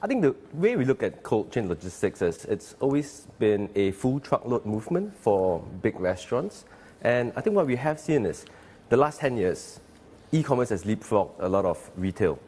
I think the way we look at cold chain logistics is it's always been a full truckload movement for big restaurants. And I think what we have seen is the last 10 years, e-commerce has leapfrogged a lot of retail.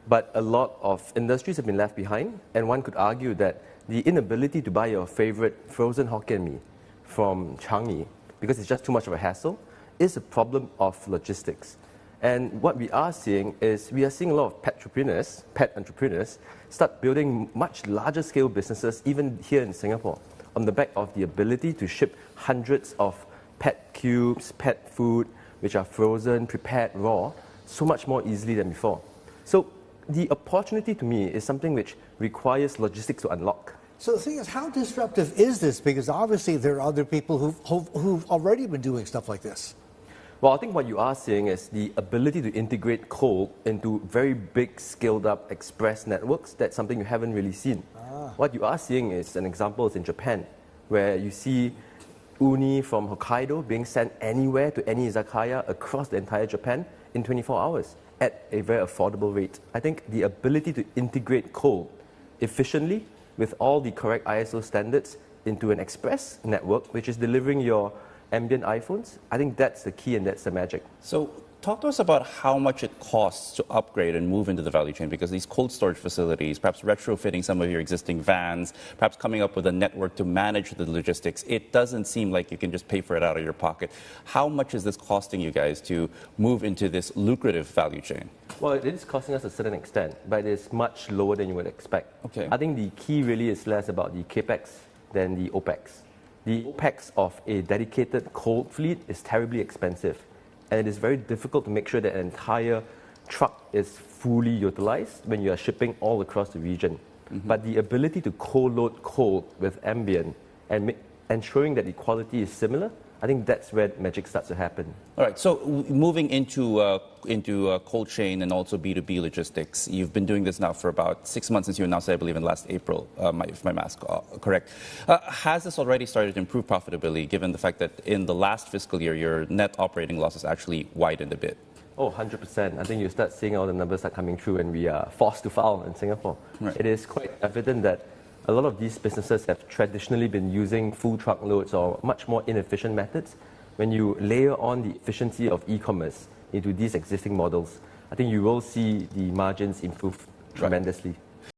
But a lot of industries have been left behind, and one could argue that the inability to buy your favorite frozen Hokkien mee from Changi, because it's just too much of a hassle, is a problem of logistics. And what we are seeing is we are seeing a lot of pet entrepreneurs, start building much larger scale businesses, even here in Singapore, on the back of the ability to ship hundreds of pet cubes, pet food, which are frozen, prepared, raw, so much more easily than before. So the opportunity to me is something which requires logistics to unlock. So the thing is, how disruptive is this? Because obviously there are other people who've already been doing stuff like this. Well, I think what you are seeing is the ability to integrate coal into very big, scaled-up express networks. That's something you haven't really seen. What you are seeing is an example is in Japan, where you see uni from Hokkaido being sent anywhere to any izakaya across the entire Japan in 24 hours at a very affordable rate. I think the ability to integrate coal efficiently with all the correct ISO standards into an express network, which is delivering your ambient iPhones, I think that's the key and that's the magic. So talk to us about how much it costs to upgrade and move into the value chain, because these cold storage facilities, perhaps retrofitting some of your existing vans, perhaps coming up with a network to manage the logistics, it doesn't seem like you can just pay for it out of your pocket. How much is this costing you guys to move into this lucrative value chain? Well, it is costing us a certain extent, but it's much lower than you would expect. Okay. I think the key really is less about the capex than the opex. The opex of a dedicated cold fleet is terribly expensive, and it is very difficult to make sure that an entire truck is fully utilized when you are shipping all across the region. But the ability to co-load coal with ambient and ensuring that the quality is similar, I think that's where magic starts to happen. All right, so moving into cold chain and also B2B logistics, you've been doing this now for about 6 months since you announced it, I believe, in last April, if my math's correct. Has this already started to improve profitability, given the fact that in the last fiscal year, your net operating losses actually widened a bit? Oh, 100%. I think you start seeing all the numbers are coming through and we are forced to file in Singapore. Right. It is quite evident that a lot of these businesses have traditionally been using full truckloads or much more inefficient methods. When you layer on the efficiency of e-commerce into these existing models, I think you will see the margins improve tremendously. Right.